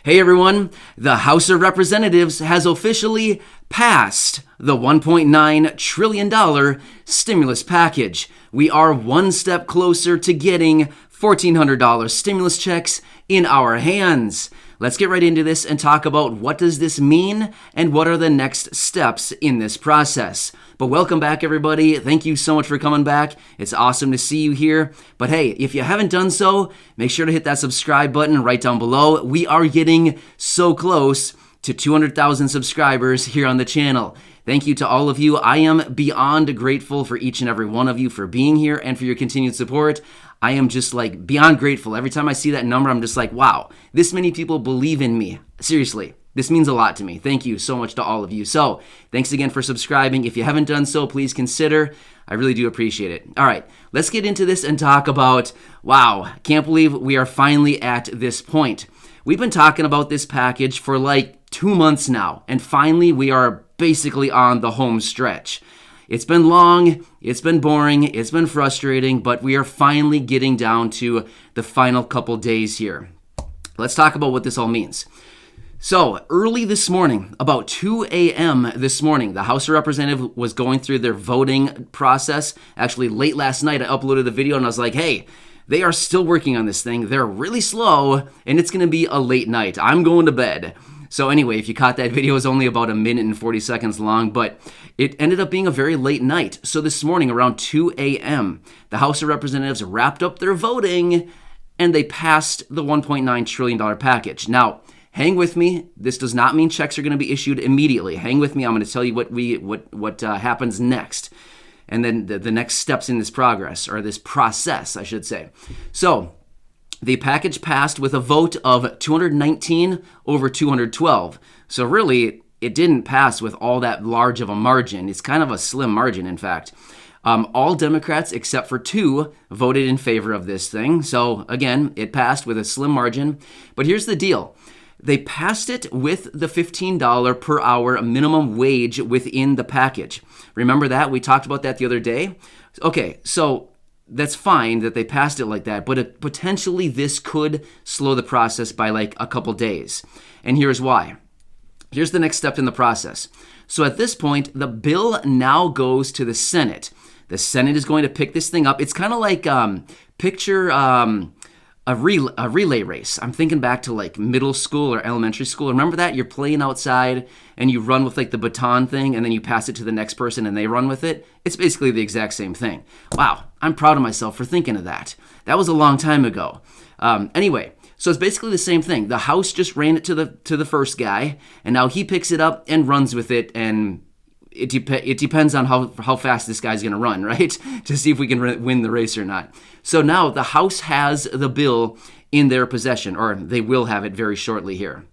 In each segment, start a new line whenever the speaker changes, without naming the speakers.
Hey everyone, the House of Representatives has officially passed the $1.9 trillion stimulus package. We are one step closer to getting $1,400 stimulus checks in our hands. Let's get right into this and talk about what does this mean and what are the next steps in this process. But welcome back, everybody. Thank you so much for coming back. It's awesome to see you here. But hey, if you haven't done so, make sure to hit that subscribe button right down below. We are getting so close to 200,000 subscribers here on the channel. Thank you to all of you. I am beyond grateful for each and every one of you for being here and for your continued support. I am just like beyond grateful. Every time I see that number, I'm just like, wow, this many people believe in me. Seriously, this means a lot to me. Thank you so much to all of you. So thanks again for subscribing. If you haven't done so, please consider. I really do appreciate it. All right, let's get into this and talk about, wow, can't believe we are finally at this point. We've been talking about this package for like 2 months now, and finally we are basically on the home stretch. It's been long, it's been boring, it's been frustrating, but we are finally getting down to the final couple days here. Let's talk about what this all means. So, early this morning, about 2 a.m. this morning, the House of Representatives was going through their voting process. Actually, late last night, I uploaded the video and I was like, hey, they are still working on this thing. They're really slow, and it's going to be a late night. I'm going to bed. So anyway, if you caught that video, it was only about 1 minute and 40 seconds long, but it ended up being a very late night. So this morning, around 2 a.m., the House of Representatives wrapped up their voting, and they passed the $1.9 trillion package. Now, hang with me. This does not mean checks are going to be issued immediately. Hang with me. I'm going to tell you what happens next, and then the next steps in this progress, or this process, I should say. So the package passed with a vote of 219 over 212. So really, it didn't pass with all that large of a margin. It's kind of a slim margin, in fact. All Democrats, except for 2, voted in favor of this thing. So again, it passed with a slim margin. But here's the deal. They passed it with the $15 per hour minimum wage within the package. Remember that? We talked about that the other day. Okay, so that's fine that they passed it like that, but potentially this could slow the process by like a couple days. And here's why. Here's the next step in the process. So at this point, the bill now goes to the Senate. The Senate is going to pick this thing up. It's kind of like picture a relay race. I'm thinking back to like middle school or elementary school. Remember that? You're playing outside and you run with like the baton thing and then you pass it to the next person and they run with it. It's basically the exact same thing. Wow, I'm proud of myself for thinking of that. That was a long time ago. Anyway, so it's basically the same thing. The House just ran it to the first guy, and now he picks it up and runs with it, and it depends on how fast this guy's going to run, right? To see if we can win the race or not. So now the House has the bill in their possession, or they will have it very shortly here.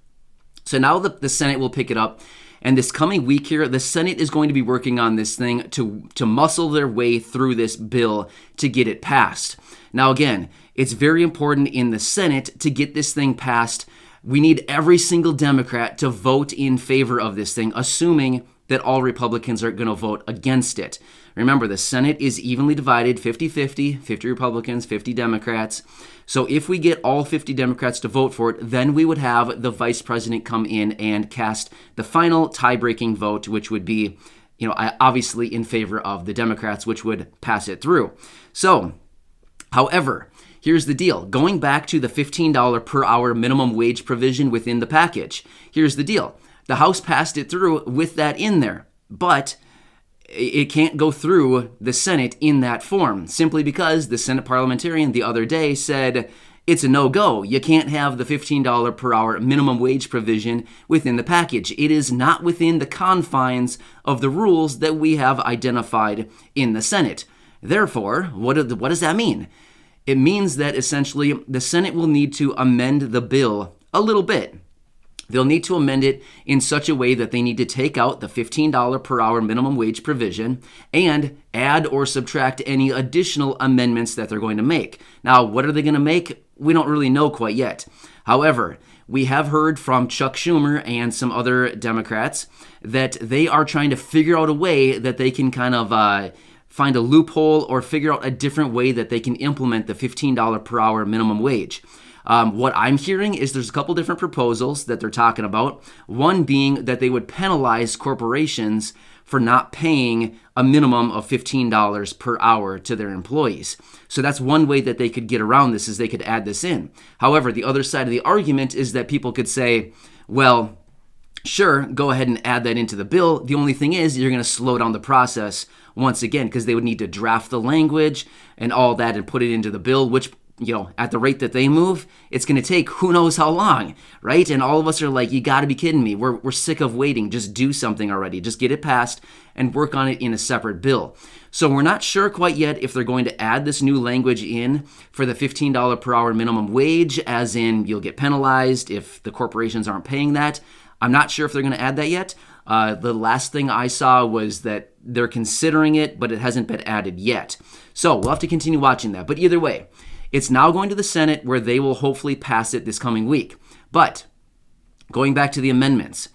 So now the Senate will pick it up, and this coming week here, the Senate is going to be working on this thing to muscle their way through this bill to get it passed. Now again, it's very important in the Senate to get this thing passed. We need every single Democrat to vote in favor of this thing, assuming that all Republicans are going to vote against it. Remember, the Senate is evenly divided, 50-50, 50 Republicans, 50 Democrats. So if we get all 50 Democrats to vote for it, then we would have the vice president come in and cast the final tie-breaking vote, which would be, obviously in favor of the Democrats, which would pass it through. So, however, here's the deal. Going back to the $15 per hour minimum wage provision within the package, here's the deal. The House passed it through with that in there, but it can't go through the Senate in that form, simply because the Senate parliamentarian the other day said it's a no-go. You can't have the $15 per hour minimum wage provision within the package. It is not within the confines of the rules that we have identified in the Senate. Therefore, what does that mean? It means that essentially the Senate will need to amend the bill a little bit. They'll need to amend it in such a way that they need to take out the $15 per hour minimum wage provision and add or subtract any additional amendments that they're going to make. Now, what are they going to make? We don't really know quite yet. However, we have heard from Chuck Schumer and some other Democrats that they are trying to figure out a way that they can kind of find a loophole or figure out a different way that they can implement the $15 per hour minimum wage. What I'm hearing is there's a couple different proposals that they're talking about. One being that they would penalize corporations for not paying a minimum of $15 per hour to their employees. So that's one way that they could get around this, is they could add this in. However, the other side of the argument is that people could say, well, sure, go ahead and add that into the bill. The only thing is you're going to slow down the process once again, because they would need to draft the language and all that and put it into the bill, which, at the rate that they move, it's going to take who knows how long, right? And all of us are like, you got to be kidding me. We're sick of waiting. Just do something already. Just get it passed and work on it in a separate bill. So we're not sure quite yet if they're going to add this new language in for the $15 per hour minimum wage, as in you'll get penalized if the corporations aren't paying that. I'm not sure if they're going to add that yet. The last thing I saw was that they're considering it, but it hasn't been added yet. So we'll have to continue watching that. But either way, it's now going to the Senate, where they will hopefully pass it this coming week. But going back to the amendments,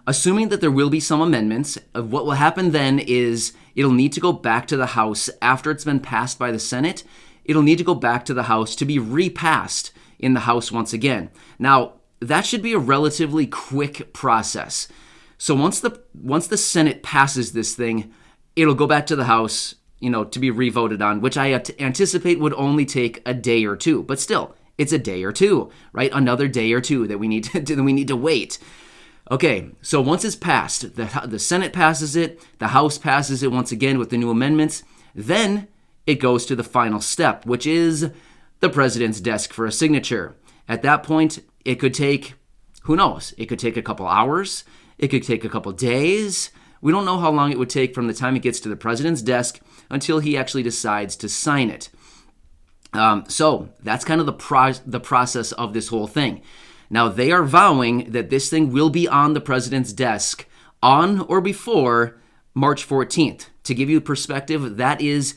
assuming that there will be some amendments, what will happen then is it'll need to go back to the House after it's been passed by the Senate. It'll need to go back to the House to be repassed in the House once again. Now, that should be a relatively quick process. So once the Senate passes this thing, it'll go back to the House, to be revoted on, which I anticipate would only take a day or two. But still, it's a day or two, right? Another day or two that we need to wait. Okay, so once it's passed, the Senate passes it, the House passes it once again with the new amendments, then it goes to the final step, which is the president's desk for a signature. At that point, it could take, who knows? It could take a couple hours. It could take a couple days. We don't know how long it would take from the time it gets to the president's desk until he actually decides to sign it. So that's kind of the process of this whole thing. Now, they are vowing that this thing will be on the president's desk on or before March 14th. To give you perspective, that is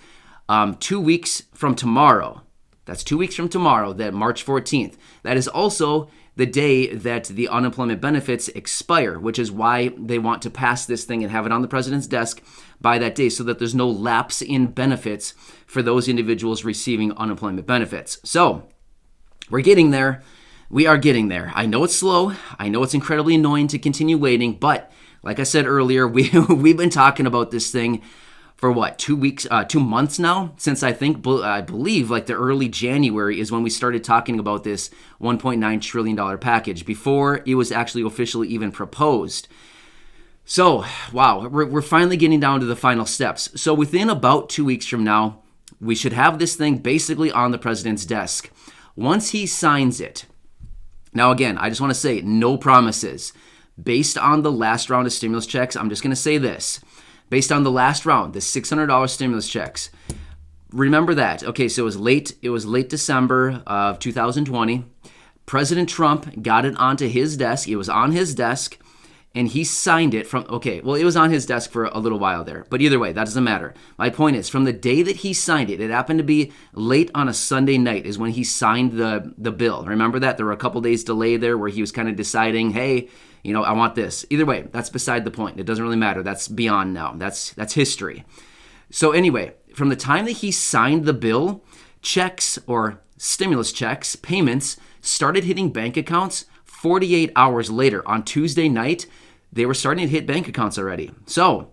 2 weeks from tomorrow. That's 2 weeks from tomorrow, that March 14th. That is also the day that the unemployment benefits expire, which is why they want to pass this thing and have it on the president's desk by that day, so that there's no lapse in benefits for those individuals receiving unemployment benefits. So we're getting there. We are getting there. I know it's slow. I know it's incredibly annoying to continue waiting, but like I said earlier, we've been talking about this thing for what, 2 weeks, 2 months now, since I believe like the early January is when we started talking about this $1.9 trillion package, before it was actually officially even proposed. So, wow, we're finally getting down to the final steps. So within about 2 weeks from now, we should have this thing basically on the president's desk. Once he signs it, now again, I just want to say no promises. Based on the last round of stimulus checks, I'm just going to say this. Based on the last round, the $600 stimulus checks, remember that. Okay, so it was late December of 2020. President Trump got it onto his desk. It was on his desk, and he signed it it was on his desk for a little while there. But either way, that doesn't matter. My point is, from the day that he signed it, it happened to be late on a Sunday night is when he signed the bill. Remember that? There were a couple days delay there where he was kind of deciding, hey, I want this. Either way, that's beside the point. It doesn't really matter. That's beyond now. That's history. So anyway, from the time that he signed the bill, checks or stimulus checks, payments, started hitting bank accounts 48 hours later. On Tuesday night, they were starting to hit bank accounts already. So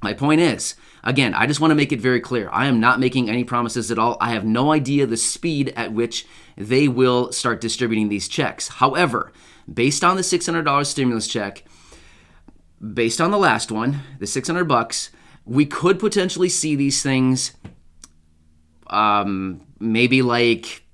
my point is, again, I just want to make it very clear. I am not making any promises at all. I have no idea the speed at which they will start distributing these checks. However, based on the $600 stimulus check, based on the last one, the $600, we could potentially see these things maybe like,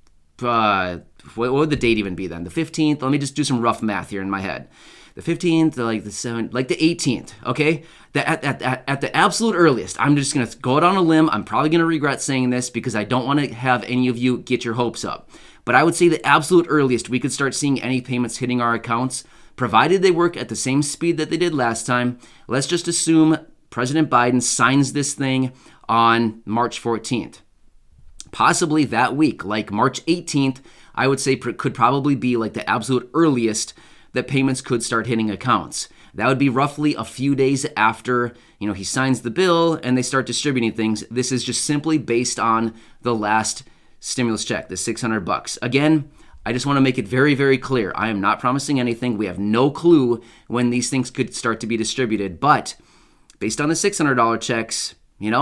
what would the date even be then? The 15th? Let me just do some rough math here in my head. The 15th, like the 7th, like the 18th, okay? At the absolute earliest, I'm just going to go out on a limb. I'm probably going to regret saying this because I don't want to have any of you get your hopes up. But I would say the absolute earliest we could start seeing any payments hitting our accounts, provided they work at the same speed that they did last time. Let's just assume President Biden signs this thing on March 14th. Possibly that week, like March 18th, I would say could probably be like the absolute earliest that payments could start hitting accounts. That would be roughly a few days after, he signs the bill and they start distributing things. This is just simply based on the last stimulus check, the $600. Again, I just want to make it very, very clear. I am not promising anything. We have no clue when these things could start to be distributed. But based on the $600 checks, it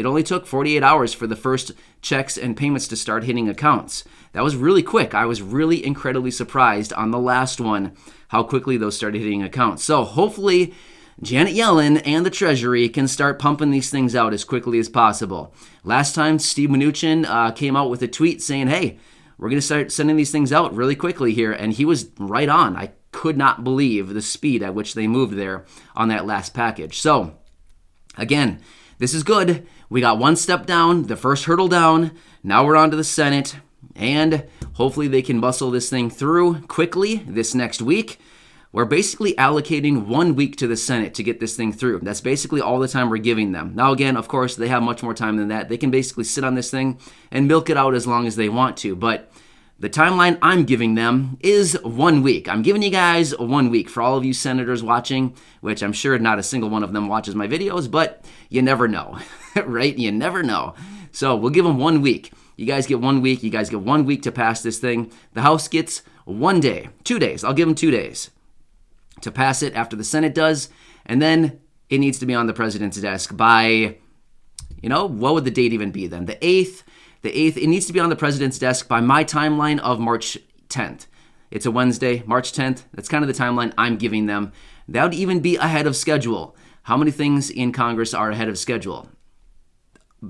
only took 48 hours for the first checks and payments to start hitting accounts. That was really quick. I was really incredibly surprised on the last one how quickly those started hitting accounts. So hopefully Janet Yellen and the Treasury can start pumping these things out as quickly as possible. Last time, Steve Mnuchin came out with a tweet saying, hey, we're going to start sending these things out really quickly here. And he was right on. I could not believe the speed at which they moved there on that last package. So, again, this is good. We got one step down, the first hurdle down. Now we're on to the Senate. And hopefully they can bustle this thing through quickly this next week. We're basically allocating 1 week to the Senate to get this thing through. That's basically all the time we're giving them. Now, again, of course, they have much more time than that. They can basically sit on this thing and milk it out as long as they want to. But the timeline I'm giving them is 1 week. I'm giving you guys 1 week for all of you senators watching, which I'm sure not a single one of them watches my videos, but you never know, right? You never know. So we'll give them 1 week. You guys get 1 week. You guys get 1 week to pass this thing. The House gets 1 day, 2 days. I'll give them 2 days to pass it after the Senate does. And then it needs to be on the president's desk by, what would the date even be then? The 8th. It needs to be on the president's desk by my timeline of March 10th. It's a Wednesday, March 10th. That's kind of the timeline I'm giving them. That would even be ahead of schedule. How many things in Congress are ahead of schedule?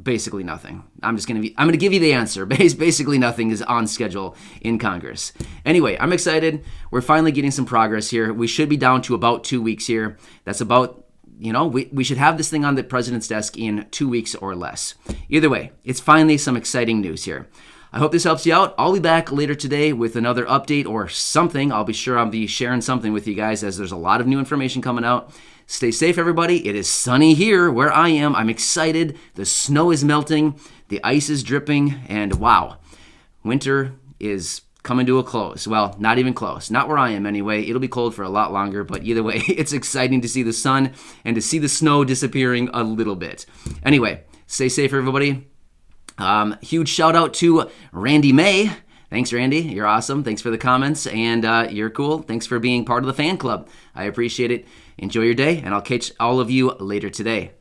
Basically nothing. I'm going to give you the answer. Basically nothing is on schedule in Congress. Anyway, I'm excited. We're finally getting some progress here. We should be down to about 2 weeks here. That's about, we should have this thing on the president's desk in 2 weeks or less. Either way, it's finally some exciting news here. I hope this helps you out. I'll be back later today with another update or something. I'll be sure I'll be sharing something with you guys as there's a lot of new information coming out. Stay safe, everybody. It is sunny here where I am. I'm excited. The snow is melting. The ice is dripping. And wow, winter is coming to a close. Well, not even close. Not where I am anyway. It'll be cold for a lot longer. But either way, it's exciting to see the sun and to see the snow disappearing a little bit. Anyway, stay safe, everybody. Huge shout out to Randy May. Thanks, Randy. You're awesome. Thanks for the comments, and you're cool. Thanks for being part of the fan club. I appreciate it. Enjoy your day, and I'll catch all of you later today.